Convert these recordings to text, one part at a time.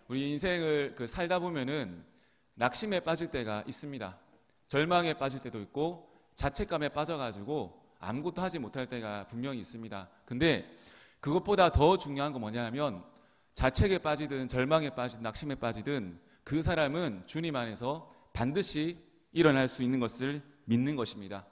우리 인생을 살다 보면은 낙심에 빠질 때가 있습니다. 절망에 빠질 때도 있고 자책감에 빠져가지고 아무것도 하지 못할 때가 분명히 있습니다. 근데 그것보다 더 중요한 건 뭐냐면 자책에 빠지든 절망에 빠지든 낙심에 빠지든 그 사람은 주님 안에서 반드시 일어날 수 있는 것을 믿는 것입니다.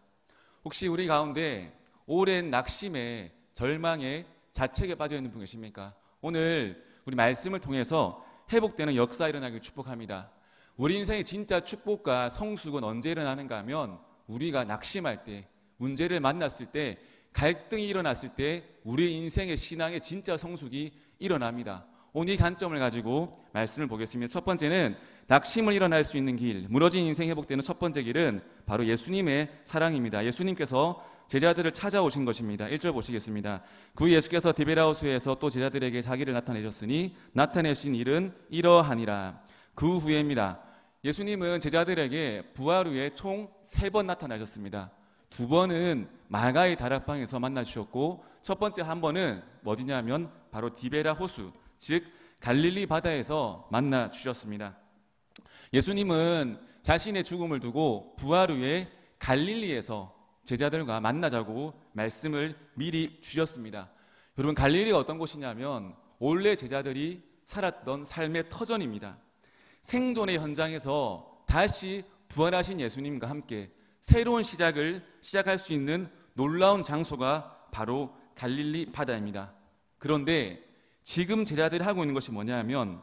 혹시 우리 가운데 오랜 낙심에 절망에 자책에 빠져 있는 분 계십니까? 오늘 우리 말씀을 통해서 회복되는 역사 일어나길 축복합니다. 우리 인생의 진짜 축복과 성숙은 언제 일어나는가 하면 우리가 낙심할 때, 문제를 만났을 때, 갈등이 일어났을 때 우리 인생의 신앙의 진짜 성숙이 일어납니다. 오늘 이 관점을 가지고 말씀을 보겠습니다. 첫 번째는 낙심을 일어날 수 있는 길, 무너진 인생 회복되는 첫 번째 길은 바로 예수님의 사랑입니다. 예수님께서 제자들을 찾아오신 것입니다. 1절 보시겠습니다. 그 예수께서 디베라호수에서 또 제자들에게 자기를 나타내셨으니 나타내신 일은 이러하니라. 그 후에입니다. 예수님은 제자들에게 부활 후에 총 3번 나타나셨습니다. 2번은 마가의 다락방에서 만나주셨고 첫 번째 한 번은 어디냐면 바로 디베라 호수, 즉 갈릴리 바다에서 만나주셨습니다. 예수님은 자신의 죽음을 두고 부활 후에 갈릴리에서 제자들과 만나자고 말씀을 미리 주셨습니다. 여러분, 갈릴리가 어떤 곳이냐면 원래 제자들이 살았던 삶의 터전입니다. 생존의 현장에서 다시 부활하신 예수님과 함께 새로운 시작할 수 있는 놀라운 장소가 바로 갈릴리 바다입니다. 그런데 지금 제자들이 하고 있는 것이 뭐냐면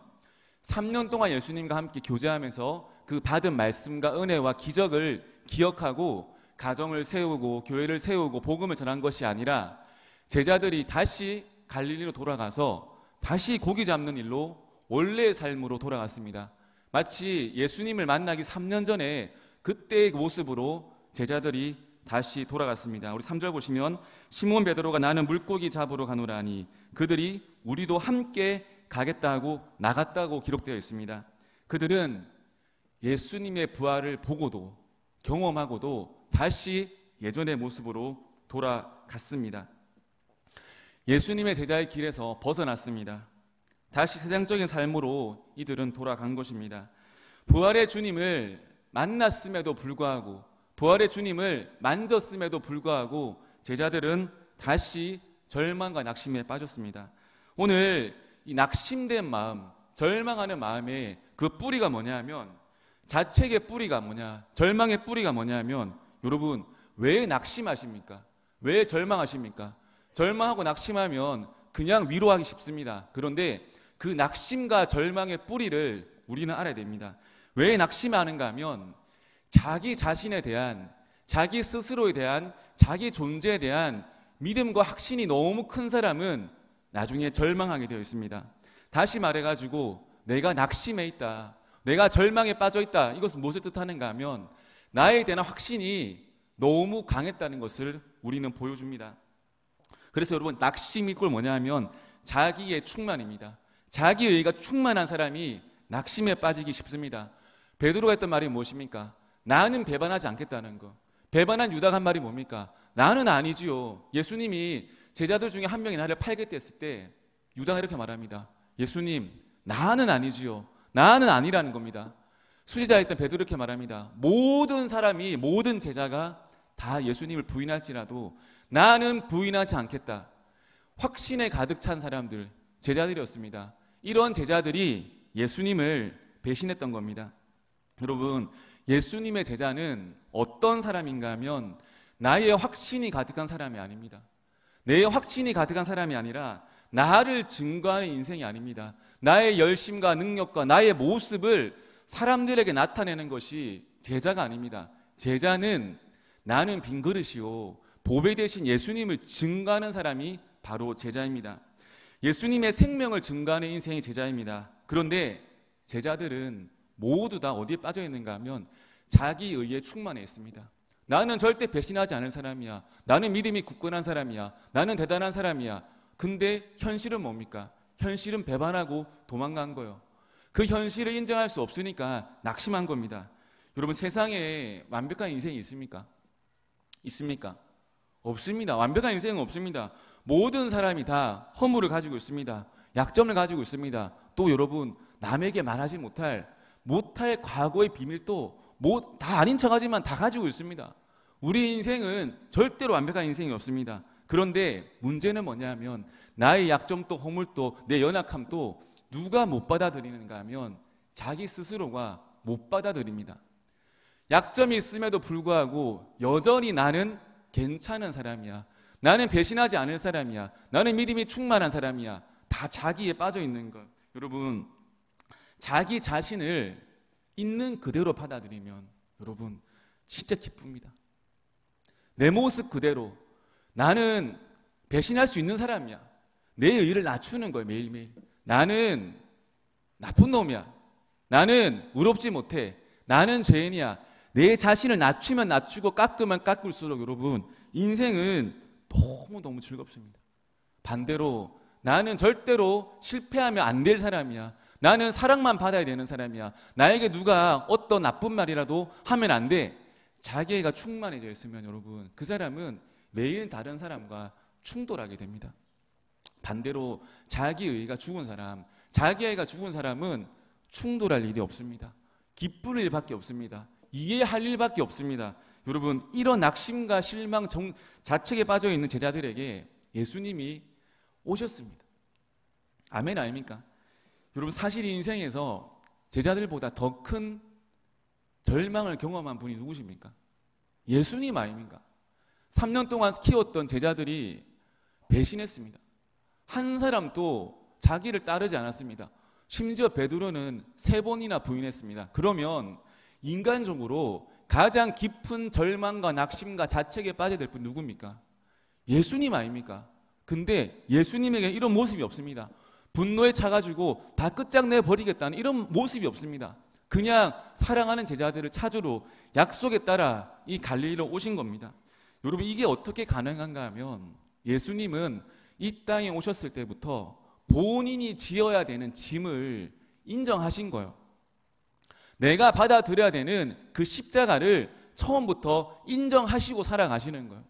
3년 동안 예수님과 함께 교제하면서 그 받은 말씀과 은혜와 기적을 기억하고 가정을 세우고 교회를 세우고 복음을 전한 것이 아니라 제자들이 다시 갈릴리로 돌아가서 다시 고기 잡는 일로 원래의 삶으로 돌아갔습니다. 마치 예수님을 만나기 3년 전에 그때의 모습으로 제자들이 다시 돌아갔습니다. 우리 3절 보시면 시몬 베드로가 나는 물고기 잡으러 가노라 하니 그들이 우리도 함께 가겠다고 나갔다고 기록되어 있습니다. 그들은 예수님의 부활을 보고도 경험하고도 다시 예전의 모습으로 돌아갔습니다. 예수님의 제자의 길에서 벗어났습니다. 다시 세상적인 삶으로 이들은 돌아간 것입니다. 부활의 주님을 만났음에도 불구하고 부활의 주님을 만졌음에도 불구하고 제자들은 다시 절망과 낙심에 빠졌습니다. 오늘 이 낙심된 마음, 절망하는 마음의 그 뿌리가 뭐냐면 자책의 뿌리가 뭐냐, 절망의 뿌리가 뭐냐면 여러분, 왜 낙심하십니까? 왜 절망하십니까? 절망하고 낙심하면 그냥 위로하기 쉽습니다. 그런데 그 낙심과 절망의 뿌리를 우리는 알아야 됩니다. 왜 낙심하는가 하면 자기 자신에 대한, 자기 스스로에 대한, 자기 존재에 대한 믿음과 확신이 너무 큰 사람은 나중에 절망하게 되어 있습니다. 다시 말해가지고 내가 낙심해 있다, 내가 절망에 빠져 있다, 이것은 무엇을 뜻하는가 하면 나에 대한 확신이 너무 강했다는 것을 우리는 보여줍니다. 그래서 여러분, 낙심이 꼴 뭐냐면 자기의 충만입니다. 자기의가 충만한 사람이 낙심에 빠지기 쉽습니다. 베드로가 했던 말이 무엇입니까? 나는 배반하지 않겠다는 거. 배반한 유다가 한 말이 뭡니까? 나는 아니지요. 예수님이 제자들 중에 한 명이 나를 팔겠다 했을 때 유다가 이렇게 말합니다. 예수님, 나는 아니지요. 나는 아니라는 겁니다. 수지자였던 베드로 이렇게 말합니다. 모든 사람이, 모든 제자가 다 예수님을 부인할지라도 나는 부인하지 않겠다. 확신에 가득 찬 사람들, 제자들이었습니다. 이런 제자들이 예수님을 배신했던 겁니다. 여러분, 예수님의 제자는 어떤 사람인가 하면 나의 확신이 가득한 사람이 아닙니다. 내 확신이 가득한 사람이 아니라 나를 증거하는 인생이 아닙니다. 나의 열심과 능력과 나의 모습을 사람들에게 나타내는 것이 제자가 아닙니다. 제자는 나는 빈 그릇이요, 보배 대신 예수님을 증거하는 사람이 바로 제자입니다. 예수님의 생명을 증거하는 인생이 제자입니다. 그런데 제자들은 모두 다 어디에 빠져 있는가 하면 자기 의에 충만해 있습니다. 나는 절대 배신하지 않을 사람이야. 나는 믿음이 굳건한 사람이야. 나는 대단한 사람이야. 근데 현실은 뭡니까? 현실은 배반하고 도망간 거예요. 그 현실을 인정할 수 없으니까 낙심한 겁니다. 여러분, 세상에 완벽한 인생이 있습니까? 있습니까? 없습니다. 완벽한 인생은 없습니다. 모든 사람이 다 허물을 가지고 있습니다. 약점을 가지고 있습니다. 또 여러분, 남에게 말하지 못할 과거의 비밀도 다 아닌 척하지만 다 가지고 있습니다. 우리 인생은 절대로 완벽한 인생이 없습니다. 그런데 문제는 뭐냐면 나의 약점도 허물도 내 연약함도 누가 못 받아들이는가 하면 자기 스스로가 못 받아들입니다. 약점이 있음에도 불구하고 여전히 나는 괜찮은 사람이야. 나는 배신하지 않을 사람이야. 나는 믿음이 충만한 사람이야. 다 자기에 빠져 있는 것. 여러분, 자기 자신을 있는 그대로 받아들이면 여러분 진짜 기쁩니다. 내 모습 그대로 나는 배신할 수 있는 사람이야. 내 의의를 낮추는 거예요. 매일매일. 나는 나쁜 놈이야. 나는 의롭지 못해. 나는 죄인이야. 내 자신을 낮추면 낮추고 깎으면 깎을수록 여러분 인생은 너무너무 즐겁습니다. 반대로 나는 절대로 실패하면 안 될 사람이야. 나는 사랑만 받아야 되는 사람이야. 나에게 누가 어떤 나쁜 말이라도 하면 안 돼. 자기애가 충만해져 있으면 여러분 그 사람은 매일 다른 사람과 충돌하게 됩니다. 반대로 자기의가 죽은 사람, 자기애가 죽은 사람은 충돌할 일이 없습니다. 기쁠 일밖에 없습니다. 이해할 일밖에 없습니다. 여러분 이런 낙심과 실망 자책에 빠져 있는 제자들에게 예수님이 오셨습니다. 아멘 아닙니까? 여러분 사실 인생에서 제자들보다 더 큰 절망을 경험한 분이 누구십니까? 예수님 아닙니까? 3년 동안 키웠던 제자들이 배신했습니다. 한 사람도 자기를 따르지 않았습니다. 심지어 베드로는 3번이나 부인했습니다. 그러면 인간적으로 가장 깊은 절망과 낙심과 자책에 빠져야 될 분 누굽니까? 예수님 아닙니까? 근데 예수님에게 이런 모습이 없습니다. 분노에 차가지고 다 끝장내 버리겠다는 이런 모습이 없습니다. 그냥 사랑하는 제자들을 찾으러 약속에 따라 이 갈릴리로 오신 겁니다. 여러분 이게 어떻게 가능한가 하면 예수님은 이 땅에 오셨을 때부터 본인이 지어야 되는 짐을 인정하신 거예요. 내가 받아들여야 되는 그 십자가를 처음부터 인정하시고 살아가시는 거예요.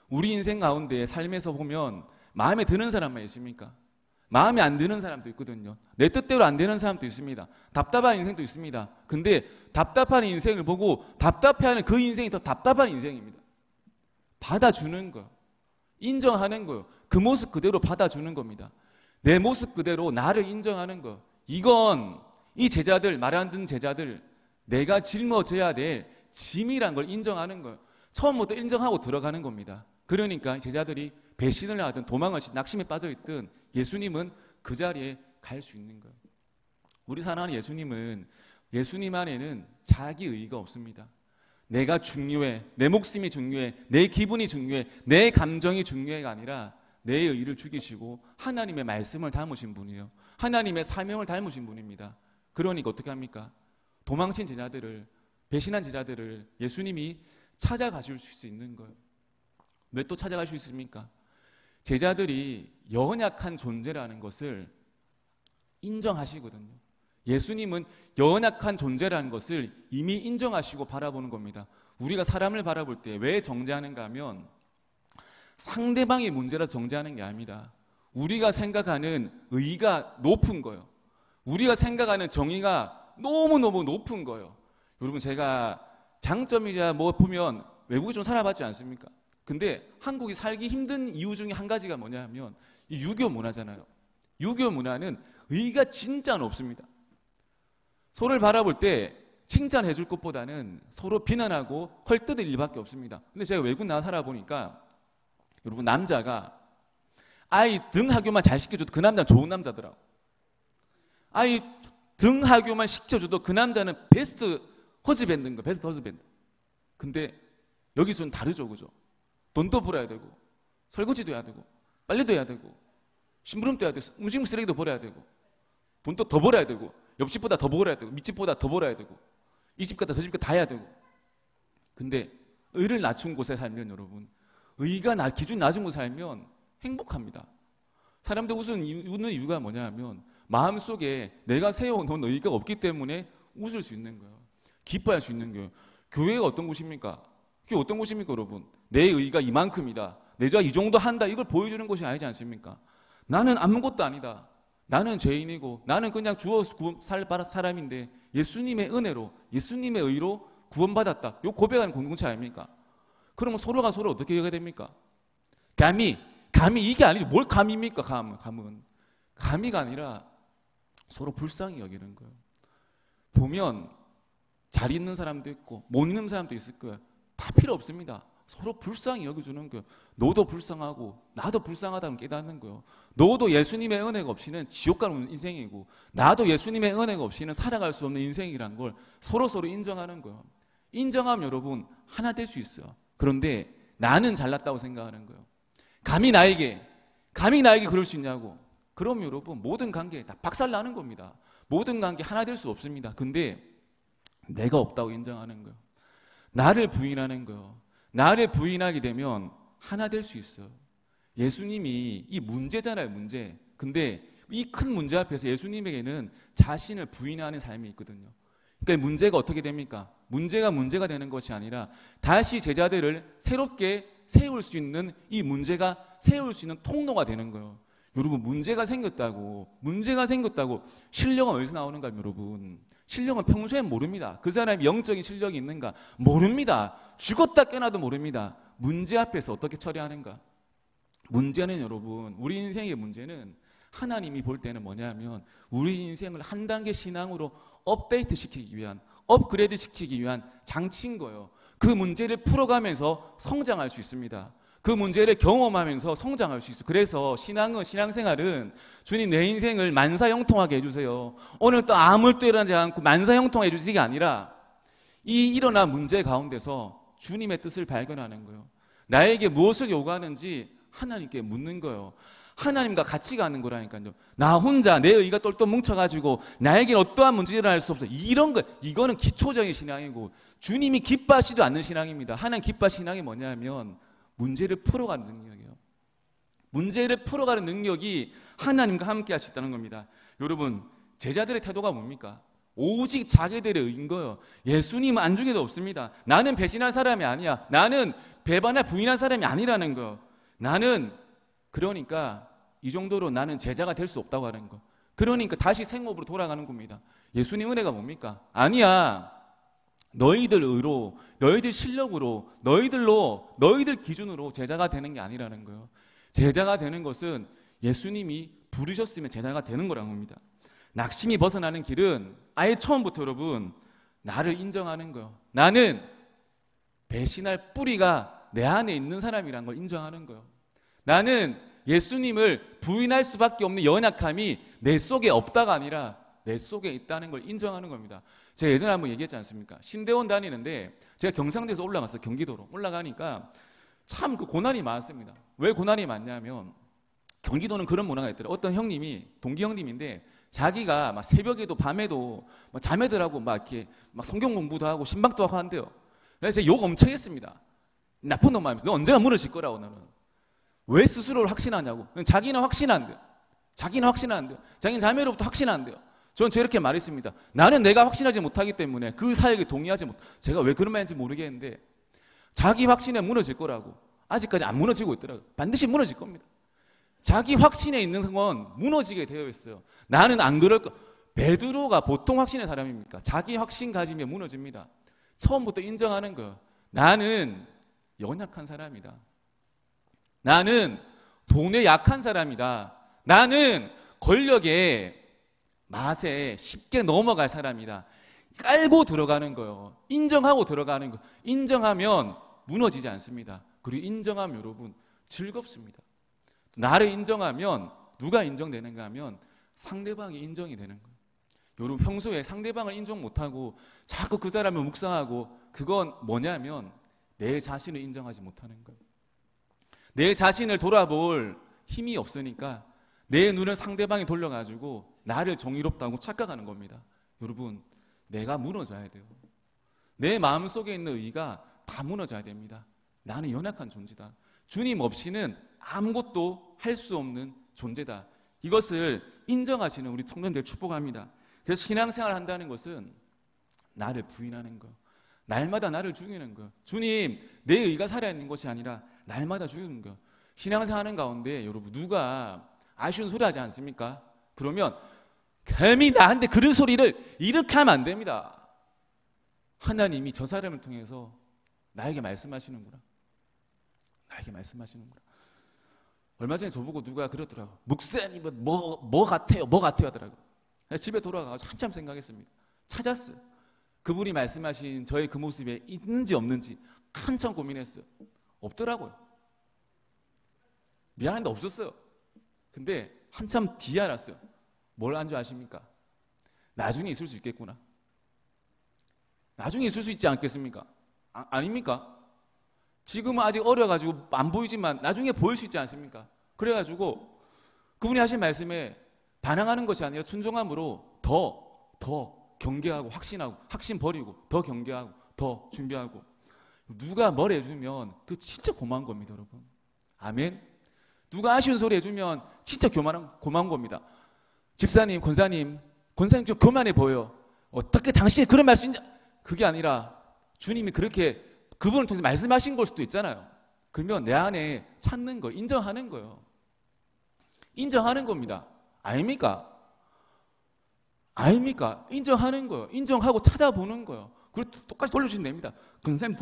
우리 인생 가운데 삶에서 보면 마음에 드는 사람만 있습니까? 마음에 안 드는 사람도 있거든요. 내 뜻대로 안 되는 사람도 있습니다. 답답한 인생도 있습니다. 근데 답답한 인생을 보고 답답해하는 그 인생이 더 답답한 인생입니다. 받아주는 거예요. 인정하는 거예요. 그 모습 그대로 받아주는 겁니다. 내 모습 그대로 나를 인정하는 거. 이건 이 제자들, 말 안 듣는 제자들, 내가 짊어져야 될 짐이란 걸 인정하는 거예요. 처음부터 인정하고 들어가는 겁니다. 그러니까 제자들이 배신을 하든 도망을 하든 낙심에 빠져있든 예수님은 그 자리에 갈 수 있는 거예요. 우리 사랑하는 예수님 안에는 자기 의의가 없습니다. 내가 중요해, 내 목숨이 중요해, 내 기분이 중요해, 내 감정이 중요해가 아니라 내 의의를 죽이시고 하나님의 말씀을 담으신 분이에요. 하나님의 사명을 닮으신 분입니다. 그러니까 어떻게 합니까? 도망친 제자들을, 배신한 제자들을 예수님이 찾아가실 수 있는 거예요. 왜 또 찾아갈 수 있습니까? 제자들이 연약한 존재라는 것을 인정하시거든요. 예수님은 연약한 존재라는 것을 이미 인정하시고 바라보는 겁니다. 우리가 사람을 바라볼 때 왜 정죄하는가 하면 상대방의 문제라서 정죄하는 게 아닙니다. 우리가 생각하는 의의가 높은 거예요. 우리가 생각하는 정의가 너무너무 높은 거예요. 여러분 제가 장점이야 뭐 보면 외국에 좀 살아봤지 않습니까? 근데 한국이 살기 힘든 이유 중에 한 가지가 뭐냐 하면 이 유교 문화잖아요. 유교 문화는 의의가 진짜 높습니다. 서로를 바라볼 때 칭찬해 줄 것보다는 서로 비난하고 헐뜯을 일밖에 없습니다. 근데 제가 외국 나와 살아보니까 여러분 남자가 아이 등하교만 잘 시켜줘도 그 남자는 좋은 남자더라고. 아이 등하교만 시켜줘도 그 남자는 베스트 허즈밴드인 거예요. 베스트 허즈밴드. 근데 여기서는 다르죠. 그죠? 돈도 벌어야 되고 설거지도 해야 되고 빨래도 해야 되고 심부름도 해야 되고 음식 쓰레기도 버려야 되고 돈도 더 벌어야 되고 옆집보다 더 벌어야 되고 밑집보다 더 벌어야 되고 이 집보다 저 집보다 다 해야 되고. 근데 의를 낮춘 곳에 살면 여러분 의가 기준이 낮은 곳에 살면 행복합니다. 사람들 웃는 이유가 뭐냐 하면 마음속에 내가 세워놓은 의가 없기 때문에 웃을 수 있는 거예요. 기뻐할 수 있는 거예요. 교회가 어떤 곳입니까? 교회 어떤 곳입니까 여러분? 내 의가 이만큼이다. 내가 이 정도 한다. 이걸 보여주는 것이 아니지 않습니까? 나는 아무것도 아니다. 나는 죄인이고 나는 그냥 주워서 살 사람인데 예수님의 은혜로 예수님의 의로 구원받았다. 요 고백하는 공동체 아닙니까? 그러면 서로가 서로 어떻게 해야 됩니까? 감히 이게 아니죠. 뭘 감입니까? 감은 감히가 아니라 서로 불쌍히 여기는 거예요. 보면 잘 있는 사람도 있고 못 있는 사람도 있을 거예요. 다 필요 없습니다. 서로 불쌍히 여겨주는 거예요. 너도 불쌍하고 나도 불쌍하다는 깨닫는 거예요. 너도 예수님의 은혜가 없이는 지옥 가는 인생이고 나도 예수님의 은혜가 없이는 살아갈 수 없는 인생이란 걸 서로 인정하는 거예요. 인정하면 여러분 하나 될 수 있어요. 그런데 나는 잘났다고 생각하는 거예요. 감히 나에게 그럴 수 있냐고. 그럼 여러분 모든 관계 다 박살나는 겁니다. 모든 관계 하나 될 수 없습니다. 근데 내가 없다고 인정하는 거예요. 나를 부인하는 거예요. 나를 부인하게 되면 하나 될 수 있어요. 예수님이 이 문제잖아요, 문제. 근데 이 큰 문제 앞에서 예수님에게는 자신을 부인하는 삶이 있거든요. 그러니까 문제가 어떻게 됩니까? 문제가 되는 것이 아니라 다시 제자들을 새롭게 세울 수 있는 이 문제가 세울 수 있는 통로가 되는 거예요. 여러분 문제가 생겼다고 신령은 어디서 나오는가 여러분? 신령은 평소엔 모릅니다. 그 사람이 영적인 실력이 있는가 모릅니다. 죽었다 깨어나도 모릅니다. 문제 앞에서 어떻게 처리하는가? 문제는 여러분 우리 인생의 문제는 하나님이 볼 때는 뭐냐면 우리 인생을 한 단계 신앙으로 업데이트 시키기 위한 업그레이드 시키기 위한 장치인 거예요. 그 문제를 풀어가면서 성장할 수 있습니다. 그 문제를 경험하면서 성장할 수 있어요. 그래서 신앙생활은 주님 내 인생을 만사형통하게 해주세요. 오늘 또 아무 일도 일어나지 않고 만사형통하게 해주시는 게 아니라 이 일어난 문제 가운데서 주님의 뜻을 발견하는 거예요. 나에게 무엇을 요구하는지 하나님께 묻는 거예요. 하나님과 같이 가는 거라니까요. 나 혼자 내 의가 똘똘 뭉쳐가지고 나에게는 어떠한 문제가 일어날 수 없어. 이거는 기초적인 신앙이고 주님이 기뻐하시도 않는 신앙입니다. 하나님 기뻐하시는 신앙이 뭐냐면 문제를 풀어가는 능력이에요. 문제를 풀어가는 능력이 하나님과 함께 할 수 있다는 겁니다. 여러분 제자들의 태도가 뭡니까? 오직 자기들의 의인 거예요. 예수님은 안중에도 없습니다. 나는 배신한 사람이 아니야. 나는 배반할 부인한 사람이 아니라는 거예요. 나는 그러니까 이 정도로 나는 제자가 될 수 없다고 하는 거. 그러니까 다시 생업으로 돌아가는 겁니다. 예수님 은혜가 뭡니까? 아니야. 너희들 의로, 너희들 실력으로, 너희들 기준으로 제자가 되는 게 아니라는 거예요. 제자가 되는 것은 예수님이 부르셨으면 제자가 되는 거라는 겁니다. 낙심이 벗어나는 길은 아예 처음부터 여러분 나를 인정하는 거예요. 나는 배신할 뿌리가 내 안에 있는 사람이라는 걸 인정하는 거예요. 나는 예수님을 부인할 수밖에 없는 연약함이 내 속에 없다가 아니라 내 속에 있다는 걸 인정하는 겁니다. 제가 예전에 한번 얘기했지 않습니까? 신대원 다니는데 제가 경상도에서 올라갔어요. 경기도로 올라가니까 참 그 고난이 많았습니다. 왜 고난이 많냐면 경기도는 그런 문화가 있더라고요. 어떤 형님이 동기 형님인데 자기가 막 새벽에도 밤에도 막 자매들하고 막 이렇게 막 성경 공부도 하고 신방도 하고 한대요. 그래서 제가 욕 엄청 했습니다. 나쁜 놈 말이면서 너 언제가 무너질 거라고. 너는 왜 스스로를 확신하냐고. 자기는 확신한대요. 자기는 자매로부터 확신한대요. 저는 저렇게 말했습니다. 나는 내가 확신하지 못하기 때문에 그 사역에 동의하지 못. 제가 왜 그런 말인지 모르겠는데 자기 확신에 무너질 거라고. 아직까지 안 무너지고 있더라고요. 반드시 무너질 겁니다. 자기 확신에 있는 건 무너지게 되어 있어요. 나는 안 그럴 거. 베드로가 보통 확신의 사람입니까? 자기 확신 가지면 무너집니다. 처음부터 인정하는 거예요. 나는 연약한 사람이다. 나는 돈에 약한 사람이다. 나는 권력의 맛에 쉽게 넘어갈 사람이다. 깔고 들어가는 거예요. 인정하고 들어가는 거. 인정하면 무너지지 않습니다. 그리고 인정하면 여러분 즐겁습니다. 나를 인정하면 누가 인정되는가 하면 상대방이 인정이 되는 거예요. 여러분 평소에 상대방을 인정 못하고 자꾸 그 사람을 묵상하고 그건 뭐냐면 내 자신을 인정하지 못하는 거예요. 내 자신을 돌아볼 힘이 없으니까 내 눈을 상대방에 돌려가지고 나를 정의롭다고 착각하는 겁니다. 여러분 내가 무너져야 돼요. 내 마음속에 있는 의가 다 무너져야 됩니다. 나는 연약한 존재다. 주님 없이는 아무것도 할 수 없는 존재다. 이것을 인정하시는 우리 청년들 축복합니다. 그래서 신앙생활을 한다는 것은 나를 부인하는 거, 날마다 나를 죽이는 거. 주님 내 의가 살아있는 것이 아니라 날마다 죽이는 거. 신앙생활하는 가운데 여러분 누가 아쉬운 소리 하지 않습니까? 그러면 감히 나한테 그런 소리를 이렇게 하면 안 됩니다. 하나님이 저 사람을 통해서 나에게 말씀하시는구나. 나에게 말씀하시는구나. 얼마 전에 저보고 누가 그러더라고. 목사님은 뭐 같아요? 뭐 같아요? 하더라고. 집에 돌아가서 한참 생각했습니다. 찾았어요. 그분이 말씀하신 저의 그 모습에 있는지 없는지 한참 고민했어요. 없더라고요. 미안한데 없었어요. 근데 한참 뒤에 알았어요. 뭘 안 줄 아십니까? 나중에 있을 수 있겠구나. 나중에 있을 수 있지 않겠습니까? 아닙니까? 지금은 아직 어려가지고 안 보이지만 나중에 보일 수 있지 않습니까? 그래가지고 그분이 하신 말씀에 반항하는 것이 아니라 순종함으로 더 경계하고 확신하고 확신 버리고 더 경계하고 더 준비하고 누가 뭘 해주면 그 진짜 고마운 겁니다, 여러분. 아멘. 누가 아쉬운 소리 해주면 진짜 고마운 겁니다. 집사님, 권사님 좀 교만해 보여요. 어떻게 당신이 그런 말씀이냐? 그게 아니라 주님이 그렇게 그분을 통해서 말씀하신 걸 수도 있잖아요. 그러면 내 안에 찾는 거, 인정하는 거예요. 인정하는 겁니다. 아닙니까? 아닙니까? 인정하는 거예요. 인정하고 찾아보는 거예요. 그리고 똑같이 돌려주시면 됩니다. 권사님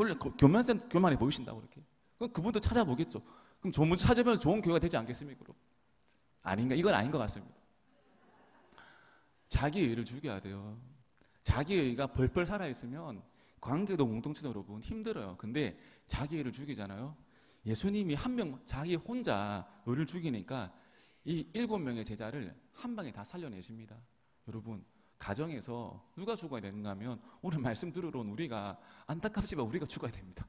교만해 보이신다고 그렇게. 그럼 그분도 찾아보겠죠. 그럼 좋은 분 찾으면 좋은 교회가 되지 않겠습니까? 그럼? 아닌가? 이건 아닌 것 같습니다. 자기의의를 죽여야 돼요. 자기의의가 벌벌 살아있으면 관계도 공동체도 여러분 힘들어요. 근데 자기의의를 죽이잖아요. 예수님이 한 명 자기 혼자 의를 죽이니까 이 7명의 제자를 한 방에 다 살려내십니다. 여러분 가정에서 누가 죽어야 되는가 하면 오늘 말씀 들으러 온 우리가 안타깝지만 우리가 죽어야 됩니다.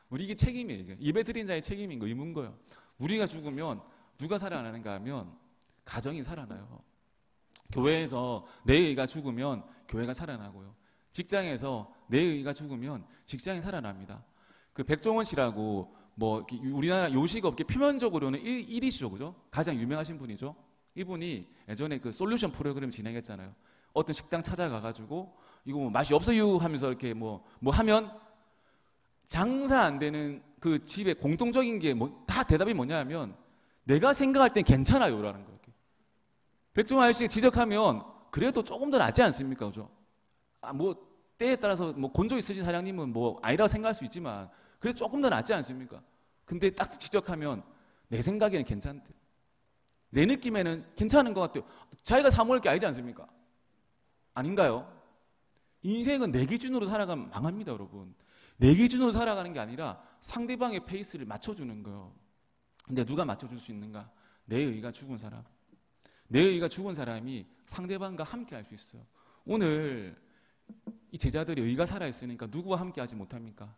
우리 이게 책임이에요. 예배드린 자의 책임인 거 의무인 거예요. 우리가 죽으면 누가 살아나는가 하면 가정이 살아나요. 교회에서 내 의가 죽으면 교회가 살아나고요. 직장에서 내 의가 죽으면 직장이 살아납니다. 그 백종원 씨라고 뭐 우리나라 요식업계 표면적으로는 1위시죠, 그죠? 가장 유명하신 분이죠. 이분이 예전에 그 솔루션 프로그램 진행했잖아요. 어떤 식당 찾아가가지고 이거 뭐 맛이 없어요 하면서 이렇게 뭐 하면 장사 안 되는 그 집의 공통적인 게 다 대답이 뭐냐면 내가 생각할 땐 괜찮아요라는 거예요. 백종원 아저씨가 지적하면 그래도 조금 더 낫지 않습니까, 그죠? 뭐 때에 따라서 뭐 곤조 있으신 사장님은 뭐 아니라고 생각할 수 있지만 그래도 조금 더 낫지 않습니까? 근데 딱 지적하면 내 생각에는 괜찮대. 내 느낌에는 괜찮은 것 같아요. 자기가 사모할 게 아니지 않습니까? 아닌가요? 인생은 내 기준으로 살아가면 망합니다, 여러분. 내 기준으로 살아가는 게 아니라 상대방의 페이스를 맞춰주는 거예요. 근데 누가 맞춰줄 수 있는가? 내 의가 죽은 사람. 내 의가 죽은 사람이 상대방과 함께 할 수 있어요. 오늘 이 제자들이 의가 살아있으니까 누구와 함께 하지 못합니까?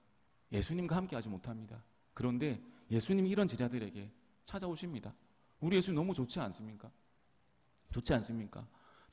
예수님과 함께 하지 못합니다. 그런데 예수님이 이런 제자들에게 찾아오십니다. 우리 예수님 너무 좋지 않습니까? 좋지 않습니까?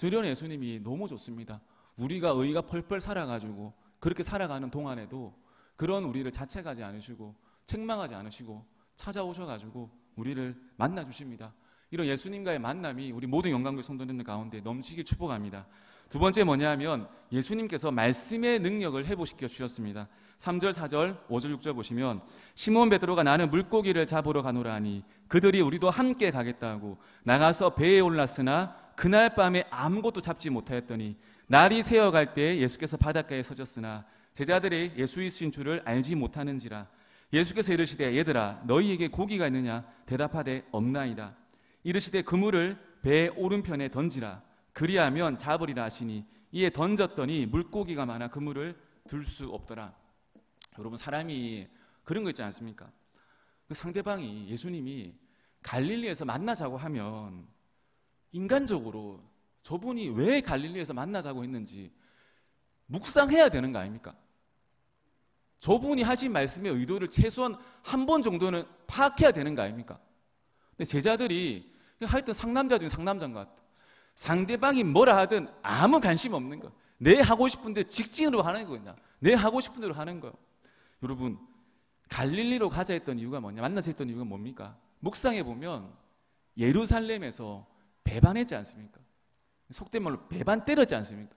이런 예수님이 너무 좋습니다. 우리가 의가 펄펄 살아가지고 그렇게 살아가는 동안에도 그런 우리를 자책하지 않으시고 책망하지 않으시고 찾아오셔가지고 우리를 만나주십니다. 이런 예수님과의 만남이 우리 모든 영광교회 성도들 가운데 넘치길 축복합니다. 두 번째 뭐냐면 예수님께서 말씀의 능력을 회복시켜 주셨습니다. 3절, 4절, 5절, 6절 보시면 시몬 베드로가 나는 물고기를 잡으러 가노라 하니 그들이 우리도 함께 가겠다고 나가서 배에 올랐으나 그날 밤에 아무것도 잡지 못하였더니 날이 새어갈 때 예수께서 바닷가에 서셨으나 제자들이 예수이신 줄을 알지 못하는지라 예수께서 이르시되 얘들아 너희에게 고기가 있느냐 대답하되 없나이다. 이르시되 그물을 배의 오른편에 던지라 그리하면 잡으리라 하시니 이에 던졌더니 물고기가 많아 그물을 들 수 없더라. 여러분 사람이 그런 거 있지 않습니까? 그 상대방이 예수님이 갈릴리에서 만나자고 하면 인간적으로 저분이 왜 갈릴리에서 만나자고 했는지 묵상해야 되는 거 아닙니까? 저분이 하신 말씀의 의도를 최소한 한 번 정도는 파악해야 되는 거 아닙니까? 근데 제자들이 하여튼 상남자 중에 상남자인 것 같아. 상대방이 뭐라 하든 아무 관심 없는 거. 내 하고 싶은데 직진으로 하는 거냐. 내 하고 싶은 대로 하는 거예요. 여러분 갈릴리로 가자 했던 이유가 뭐냐. 만나자 했던 이유가 뭡니까? 묵상해 보면 예루살렘에서 배반했지 않습니까? 속된 말로 배반 때렸지 않습니까?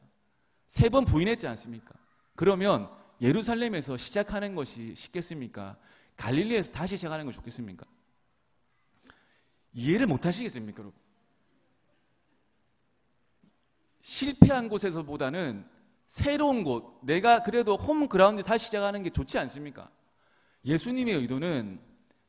3번 부인했지 않습니까? 그러면 예루살렘에서 시작하는 것이 쉽겠습니까? 갈릴리에서 다시 시작하는 것이 좋겠습니까? 이해를 못 하시겠습니까, 여러분? 실패한 곳에서보다는 새로운 곳, 내가 그래도 홈그라운드 다시 시작하는 게 좋지 않습니까? 예수님의 의도는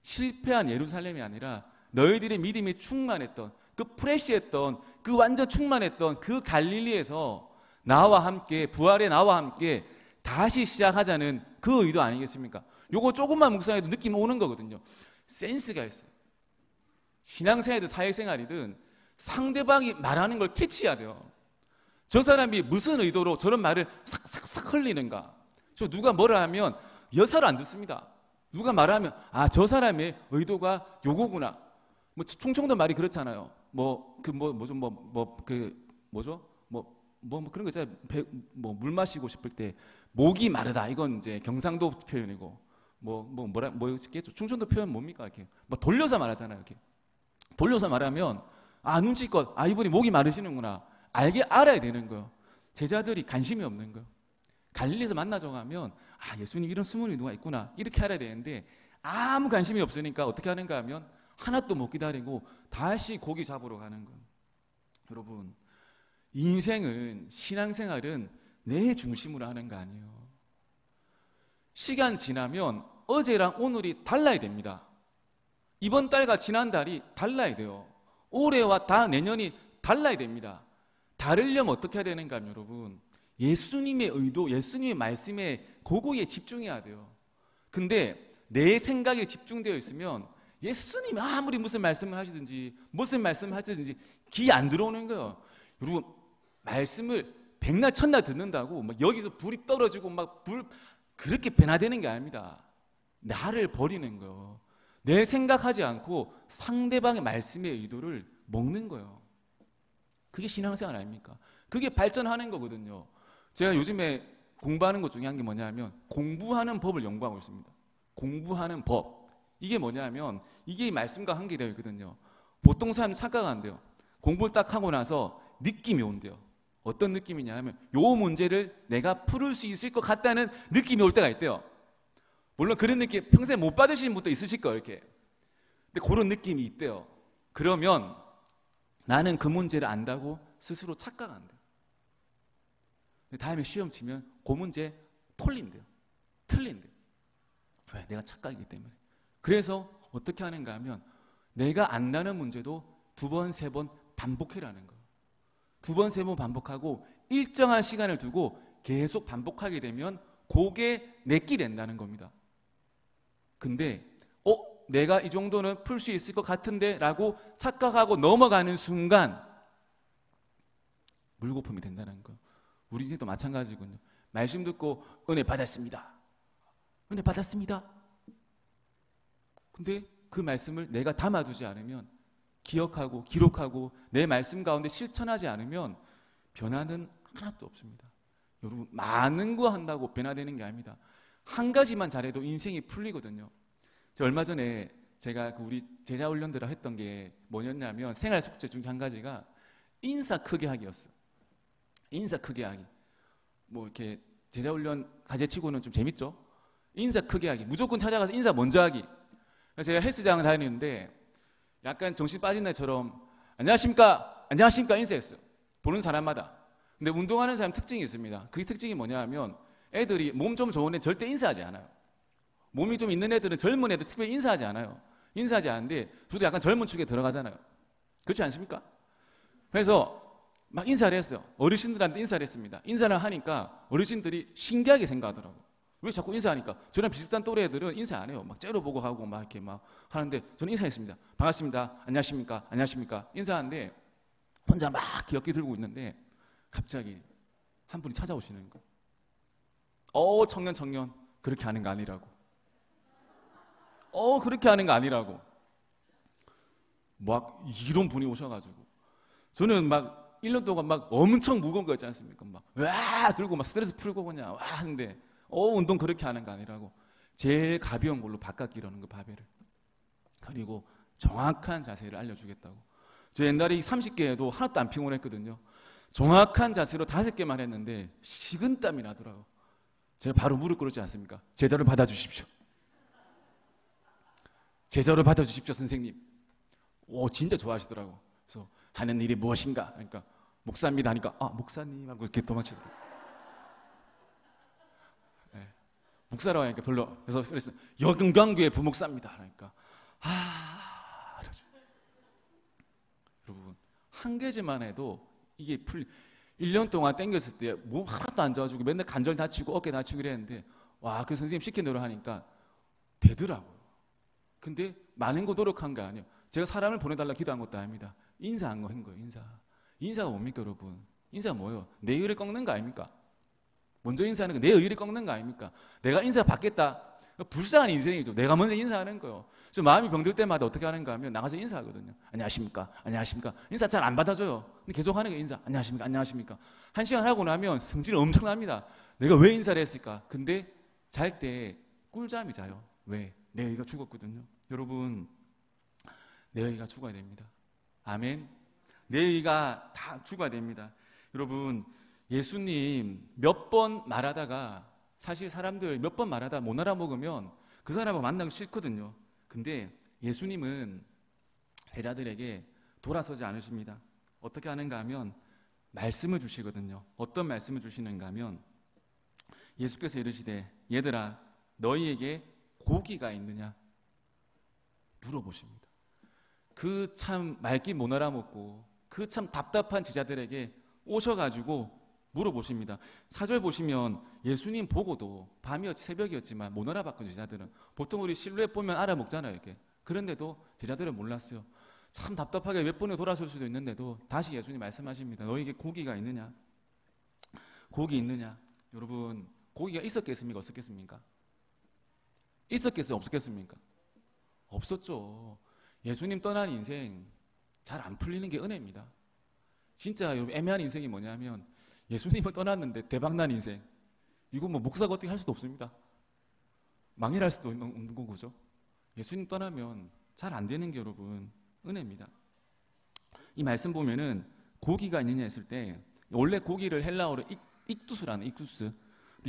실패한 예루살렘이 아니라 너희들의 믿음이 충만했던, 그 프레시했던, 그 완전 충만했던 그 갈릴리에서 나와 함께, 부활의 나와 함께 다시 시작하자는 그 의도 아니겠습니까? 요거 조금만 묵상해도 느낌 오는 거거든요. 센스가 있어요. 신앙생활이든 사회생활이든 상대방이 말하는 걸 캐치해야 돼요. 저 사람이 무슨 의도로 저런 말을 싹싹싹 흘리는가. 저 누가 뭐라 하면 여사를 안 듣습니다. 누가 말하면 아, 저 사람의 의도가 요거구나. 뭐 충청도 말이 그렇잖아요. 그런 거 있잖아요. 물 마시고 싶을 때 목이 마르다. 이건 이제 경상도 표현이고 뭐였겠죠? 충청도 표현 뭡니까? 이렇게 뭐 돌려서 말하잖아요. 이렇게 돌려서 말하면 아, 눈치껏 아, 이분이 목이 마르시는구나. 알아야 되는 거예요. 제자들이 관심이 없는 거예요. 갈릴리에서 만나자고 하면 아, 예수님 이런 숨은 의도가 있구나 이렇게 알아야 되는데 아무 관심이 없으니까 어떻게 하는가 하면 하나도 못 기다리고 다시 고기 잡으러 가는 거예요. 여러분, 인생은, 신앙생활은 내 중심으로 하는 거 아니에요. 시간 지나면 어제랑 오늘이 달라야 됩니다. 이번 달과 지난달이 달라야 돼요. 올해와 내년이 달라야 됩니다. 다르려면 어떻게 해야 되는가 하면 여러분, 예수님의 의도, 예수님의 말씀에 그거에 집중해야 돼요. 근데 내 생각에 집중되어 있으면 예수님이 아무리 무슨 말씀을 하시든지 귀 안 들어오는 거예요. 여러분, 말씀을 백날 천날 듣는다고 막 여기서 불이 떨어지고 막 그렇게 변화되는 게 아닙니다. 나를 버리는 거예요. 내 생각하지 않고 상대방의 말씀의 의도를 먹는 거예요. 그게 신앙생활 아닙니까? 그게 발전하는 거거든요. 제가 요즘에 공부하는 것 중에 한 게 뭐냐면 공부하는 법을 연구하고 있습니다. 공부하는 법. 이게 뭐냐면 이게 말씀과 한계되어 있거든요. 보통 사람은 착각을 한대요. 공부를 딱 하고 나서 느낌이 온대요. 어떤 느낌이냐 하면 요 문제를 내가 풀을 수 있을 것 같다는 느낌이 올 때가 있대요. 물론 그런 느낌 평생 못 받으시는 분도 있으실 거예요. 이렇게. 근데 그런 느낌이 있대요. 그러면 나는 그 문제를 안다고 스스로 착각한대요. 다음에 시험 치면 그 문제 틀린대요. 왜? 내가 착각이기 때문에. 그래서 어떻게 하는가 하면 내가 안다는 문제도 2번, 3번 반복해라는 거예요. 2번, 3번 반복하고 일정한 시간을 두고 계속 반복하게 되면 그게 내끼 된다는 겁니다. 근데 내가 이 정도는 풀 수 있을 것 같은데 라고 착각하고 넘어가는 순간 물거품이 된다는 거예요. 우리 인생도 마찬가지군요. 말씀 듣고 은혜 받았습니다. 은혜 받았습니다. 근데 그 말씀을 내가 담아두지 않으면, 기억하고 기록하고 내 말씀 가운데 실천하지 않으면 변화는 하나도 없습니다. 여러분, 많은 거 한다고 변화되는 게 아닙니다. 한 가지만 잘해도 인생이 풀리거든요. 얼마 전에 제가 우리 제자 훈련들을 했던 게 뭐였냐면 생활 숙제 중에 한 가지가 인사 크게 하기였어요. 인사 크게 하기. 뭐 이렇게 제자 훈련 가제치고는 좀 재밌죠? 인사 크게 하기. 무조건 찾아가서 인사 먼저 하기. 제가 헬스장을 다니는데 약간 정신 빠진 날처럼 안녕하십니까? 안녕하십니까? 인사했어요. 보는 사람마다. 근데 운동하는 사람 특징이 있습니다. 그 특징이 뭐냐 하면 애들이 몸 좀 좋은 애 절대 인사하지 않아요. 몸이 좀 있는 애들은 젊은 애들 특별히 인사하지 않아요. 인사하지 않는데 저도 약간 젊은 축에 들어가잖아요. 그렇지 않습니까? 그래서 막 인사를 했어요. 어르신들한테 인사를 했습니다. 인사를 하니까 어르신들이 신기하게 생각하더라고요. 왜 자꾸 인사하니까? 저랑 비슷한 또래 애들은 인사 안 해요. 막 째려보고 하고 막 이렇게 막 하는데 저는 인사했습니다. 반갑습니다. 안녕하십니까? 안녕하십니까? 인사하는데 혼자 막 기억기 들고 있는데 갑자기 한 분이 찾아오시는 거예요. 청년 그렇게 하는 거 아니라고. 그렇게 하는 거 아니라고. 막 이런 분이 오셔가지고 저는 막 1년 동안 막 엄청 무거운 거 있지 않습니까? 막 와 들고 막 스트레스 풀고 그냥 와 하는데 운동 그렇게 하는 거 아니라고. 제일 가벼운 걸로 바꿔기라는 거, 바벨을. 그리고 정확한 자세를 알려주겠다고. 저 옛날에 30개에도 하나도 안 피곤했거든요. 정확한 자세로 5개만 했는데 식은땀이 나더라고. 제가 바로 무릎 꿇었지 않습니까? 제자를 받아주십시오. 제자를 받아주십시오, 선생님. 진짜 좋아하시더라고. 그래서 하는 일이 무엇인가? 그러니까 목사입니다 하니까 목사님 하고 이렇게 도망치더라고요. 네. 목사라고 하니까 별로. 그래서 그랬습니다. 영광교회 부목사입니다 하니까 그러죠. 여러분 한 가지만 해도 이게 1년 동안 땡겼을 때 몸 하나도 안 좋아지고 맨날 관절 다치고 어깨 다치고 이랬는데 그 선생님 시킨 대로 하니까 되더라고요. 근데 많은 거 노력한 게 아니에요. 제가 사람을 보내달라 기도한 것도 아닙니다. 인사한 거 한 거예요. 인사가 뭡니까 여러분? 인사가 뭐예요? 내 의를 꺾는 거 아닙니까? 먼저 인사하는 거 내 의를 꺾는 거 아닙니까? 내가 인사 받겠다. 불쌍한 인생이죠. 내가 먼저 인사하는 거예요. 저 마음이 병들 때마다 어떻게 하는가 하면 나가서 인사하거든요. 안녕하십니까? 안녕하십니까? 인사 잘 안 받아줘요. 근데 계속 하는 게 인사. 안녕하십니까? 안녕하십니까? 1시간 하고 나면 성질 엄청납니다. 내가 왜 인사를 했을까? 근데 잘 때 꿀잠이 자요. 왜? 내 의가 죽었거든요. 여러분 내 의가 죽어야 됩니다. 아멘. 내 의가 다 죽어야 됩니다. 여러분 예수님 몇 번 말하다가 사실 사람들 몇 번 말하다 못 알아먹으면 그 사람을 만나기 싫거든요. 근데 예수님은 제자들에게 돌아서지 않으십니다. 어떻게 하는가 하면 말씀을 주시거든요. 어떤 말씀을 주시는가 하면 예수께서 이르시되 얘들아 너희에게 고기가 있느냐 물어보십니다. 그 참 말귀 못 알아먹고 그 참 답답한 제자들에게 오셔가지고 물어보십니다. 4절 보시면 예수님 보고도 밤이었지 새벽이었지만 못 알아봤거든요. 제자들은 보통 우리 실루엣 보면 알아먹잖아요. 이렇게. 그런데도 제자들은 몰랐어요. 참 답답하게 몇 번에 돌아설 수도 있는데도 다시 예수님 말씀하십니다. 너에게 고기가 있느냐? 고기 있느냐? 여러분 고기가 있었겠습니까? 없었겠습니까? 있었겠어요? 없었겠습니까? 없었죠. 예수님 떠난 인생 잘 안 풀리는 게 은혜입니다. 진짜 여러분 애매한 인생이 뭐냐면 예수님을 떠났는데 대박난 인생. 이거 뭐 목사가 어떻게 할 수도 없습니다. 망해할 수도 없는 거죠. 예수님 떠나면 잘 안 되는 게 여러분 은혜입니다. 이 말씀 보면은 고기가 있느냐 했을 때 원래 고기를 헬라어로 익두스라는 익두스.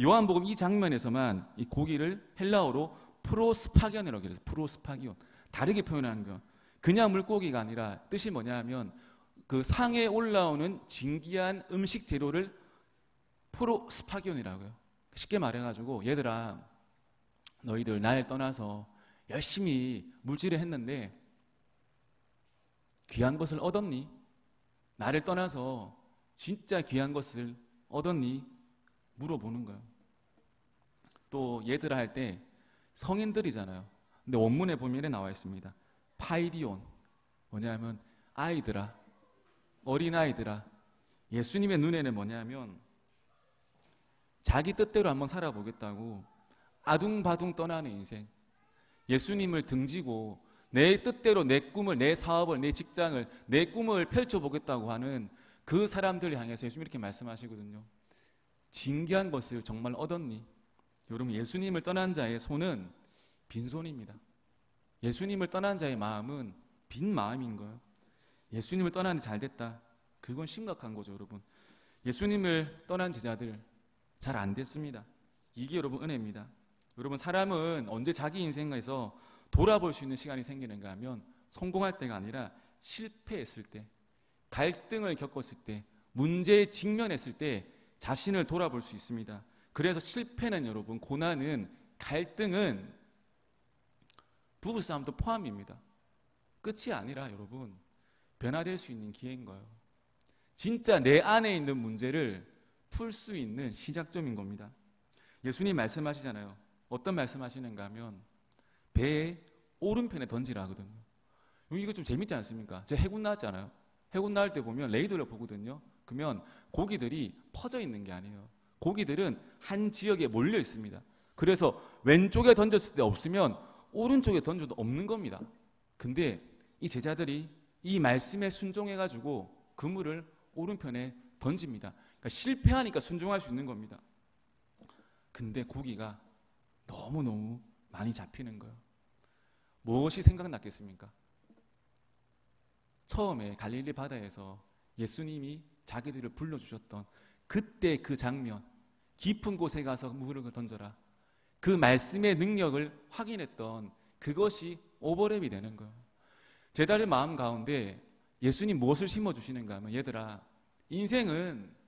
요한복음 이 장면에서만 이 고기를 헬라어로 프로스파기온이라고 해서 프로스파기온. 다르게 표현한 거. 그냥 물고기가 아니라 뜻이 뭐냐 하면 그 상에 올라오는 진귀한 음식 재료를 프로스파기온이라고요. 쉽게 말해가지고 얘들아 너희들 날 떠나서 열심히 물질을 했는데 귀한 것을 얻었니? 나를 떠나서 진짜 귀한 것을 얻었니? 물어보는 거예요. 또 얘들아 할 때 성인들이잖아요. 근데 원문에 보면 나와 있습니다. 파이디온 뭐냐면 아이들아 어린아이들아. 예수님의 눈에는 뭐냐면 자기 뜻대로 한번 살아보겠다고 아둥바둥 떠나는 인생. 예수님을 등지고 내 뜻대로 내 꿈을, 내 사업을, 내 직장을, 내 꿈을 펼쳐보겠다고 하는 그 사람들 향해서 예수님 이렇게 말씀하시거든요. 진귀한 것을 정말 얻었니? 여러분 예수님을 떠난 자의 손은 빈손입니다. 예수님을 떠난 자의 마음은 빈 마음인 거예요. 예수님을 떠나는데 잘 됐다. 그건 심각한 거죠, 여러분. 예수님을 떠난 제자들 잘 안 됐습니다. 이게 여러분 은혜입니다. 여러분 사람은 언제 자기 인생에서 돌아볼 수 있는 시간이 생기는가 하면 성공할 때가 아니라 실패했을 때, 갈등을 겪었을 때, 문제에 직면했을 때 자신을 돌아볼 수 있습니다. 그래서 실패는 여러분, 고난은, 갈등은 부부싸움도 포함입니다. 끝이 아니라 여러분 변화될 수 있는 기회인 거예요. 진짜 내 안에 있는 문제를 풀 수 있는 시작점인 겁니다. 예수님 말씀하시잖아요. 어떤 말씀하시는가 하면 배의 오른편에 던지라 하거든요. 이거 좀 재밌지 않습니까? 제가 해군 나왔잖아요. 해군 나올 때 보면 레이더를 보거든요. 그러면 고기들이 퍼져 있는 게 아니에요. 고기들은 한 지역에 몰려 있습니다. 그래서 왼쪽에 던졌을 때 없으면 오른쪽에 던져도 없는 겁니다. 근데 이 제자들이 이 말씀에 순종해가지고 그물을 오른편에 던집니다. 그러니까 실패하니까 순종할 수 있는 겁니다. 근데 고기가 너무너무 많이 잡히는 거예요. 무엇이 생각났겠습니까? 처음에 갈릴리 바다에서 예수님이 자기들을 불러주셨던 그때 그 장면, 깊은 곳에 가서 물을 던져라. 그 말씀의 능력을 확인했던 그것이 오버랩이 되는 거예요. 제자들 마음 가운데 예수님 무엇을 심어주시는가 하면 얘들아 인생은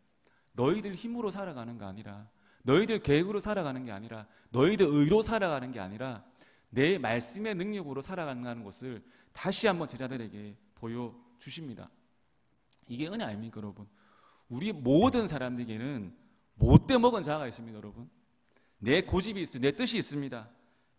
너희들 힘으로 살아가는 거 아니라, 너희들 계획으로 살아가는 게 아니라, 너희들 의로 살아가는 게 아니라 내 말씀의 능력으로 살아가는 것을 다시 한번 제자들에게 보여주십니다. 이게 은혜 아닙니까, 여러분? 우리 모든 사람들에게는 못돼 먹은 자아가 있습니다, 여러분. 내 고집이 있어요. 내 뜻이 있습니다.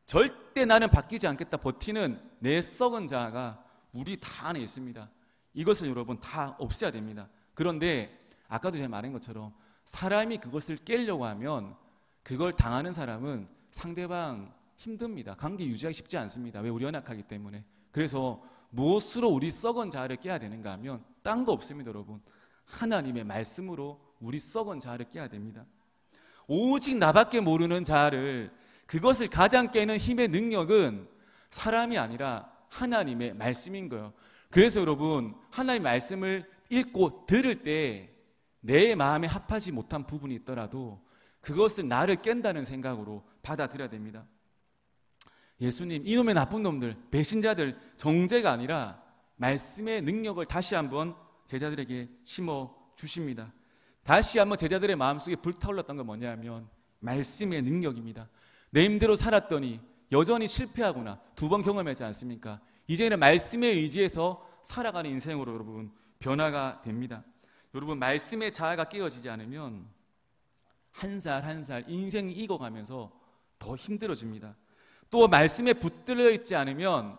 절대 나는 바뀌지 않겠다 버티는 내 썩은 자아가 우리 다 안에 있습니다. 이것을 여러분 다 없애야 됩니다. 그런데 아까도 제가 말한 것처럼 사람이 그것을 깨려고 하면 그걸 당하는 사람은 상대방 힘듭니다. 관계 유지하기 쉽지 않습니다. 왜? 우리 연약하기 때문에. 그래서 무엇으로 우리 썩은 자아를 깨야 되는가 하면 딴 거 없습니다, 여러분. 하나님의 말씀으로 우리 썩은 자아를 깨야 됩니다. 오직 나밖에 모르는 자아를, 그것을 가장 깨는 힘의 능력은 사람이 아니라 하나님의 말씀인 거예요. 그래서 여러분, 하나님의 말씀을 읽고 들을 때 내 마음에 합하지 못한 부분이 있더라도 그것을 나를 깬다는 생각으로 받아들여야 됩니다. 예수님, 이놈의 나쁜 놈들, 배신자들, 정죄가 아니라 말씀의 능력을 다시 한번 제자들에게 심어주십니다. 다시 한번 제자들의 마음속에 불타올랐던 건 뭐냐면 말씀의 능력입니다. 내 힘대로 살았더니 여전히 실패하거나 2번 경험하지 않습니까? 이제는 말씀에 의지해서 살아가는 인생으로 여러분 변화가 됩니다. 여러분, 말씀의 자아가 깨어지지 않으면 한 살 한 살 인생이 익어가면서 더 힘들어집니다. 또 말씀에 붙들려 있지 않으면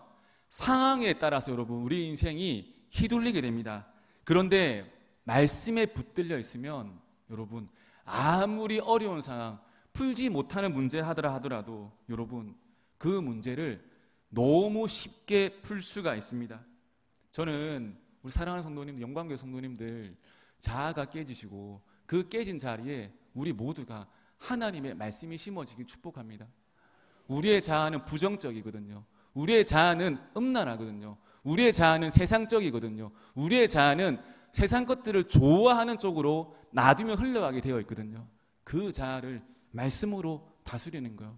상황에 따라서 여러분 우리 인생이 휘둘리게 됩니다. 그런데 말씀에 붙들려 있으면 여러분 아무리 어려운 상황, 풀지 못하는 문제 하더라도 여러분 그 문제를 너무 쉽게 풀 수가 있습니다. 저는 우리 사랑하는 성도님들, 영광교회 성도님들 자아가 깨지시고 그 깨진 자리에 우리 모두가 하나님의 말씀이 심어지길 축복합니다. 우리의 자아는 부정적이거든요. 우리의 자아는 음란하거든요. 우리의 자아는 세상적이거든요. 우리의 자아는 세상 것들을 좋아하는 쪽으로 놔두면 흘러가게 되어 있거든요. 그 자아를 말씀으로 다스리는 거예요.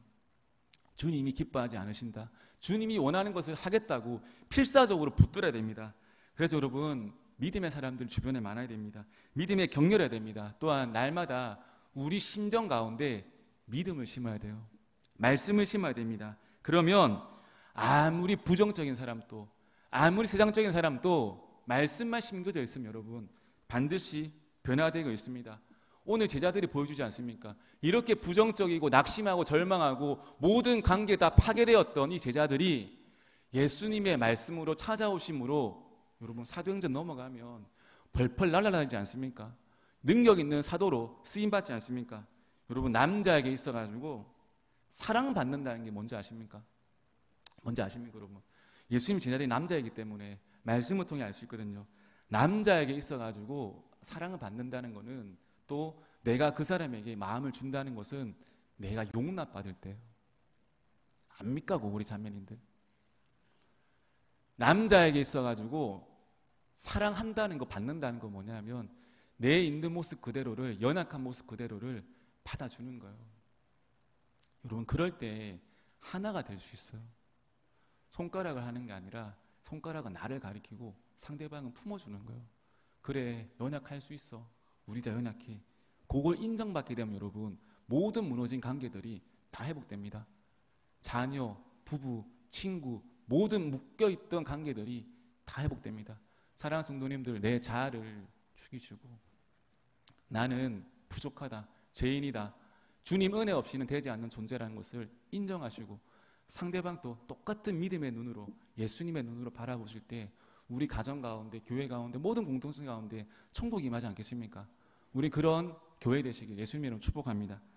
주님이 기뻐하지 않으신다. 주님이 원하는 것을 하겠다고 필사적으로 붙들어야 됩니다. 그래서 여러분, 믿음의 사람들 주변에 많아야 됩니다. 믿음에 격려해야 됩니다. 또한 날마다 우리 심정 가운데 믿음을 심어야 돼요. 말씀을 심어야 됩니다. 그러면 아무리 부정적인 사람도, 아무리 세상적인 사람도 말씀만 심겨져 있으면 여러분 반드시 변화되고 있습니다. 오늘 제자들이 보여주지 않습니까? 이렇게 부정적이고 낙심하고 절망하고 모든 관계 다 파괴되었던 이 제자들이 예수님의 말씀으로 찾아오심으로 여러분 사도행전 넘어가면 벌벌 날아다니지 않습니까? 능력 있는 사도로 쓰임받지 않습니까? 여러분, 남자에게 있어가지고 사랑받는다는 게 뭔지 아십니까? 뭔지 아십니까, 여러분? 예수님 제자들이 남자이기 때문에 말씀을 통해 알 수 있거든요. 남자에게 있어가지고 사랑을 받는다는 것은, 또 내가 그 사람에게 마음을 준다는 것은 내가 용납받을 때예요. 압니까, 고구리 자매님들? 남자에게 있어가지고 사랑한다는 거, 받는다는 거 뭐냐면 내 있는 모습 그대로를, 연약한 모습 그대로를 받아주는 거예요. 여러분, 그럴 때 하나가 될 수 있어요. 손가락을 하는 게 아니라 손가락은 나를 가리키고 상대방은 품어주는 거예요. 그래, 연약할 수 있어. 우리 다 연약해. 그걸 인정받게 되면 여러분 모든 무너진 관계들이 다 회복됩니다. 자녀, 부부, 친구, 모든 묶여있던 관계들이 다 회복됩니다. 사랑하는 성도님들, 내 자아를 죽이시고 나는 부족하다, 죄인이다, 주님 은혜 없이는 되지 않는 존재라는 것을 인정하시고 상대방도 똑같은 믿음의 눈으로, 예수님의 눈으로 바라보실 때 우리 가정 가운데, 교회 가운데, 모든 공동체 가운데 천국이 임하지 않겠습니까? 우리 그런 교회 되시길 예수님의 이름으로 축복합니다.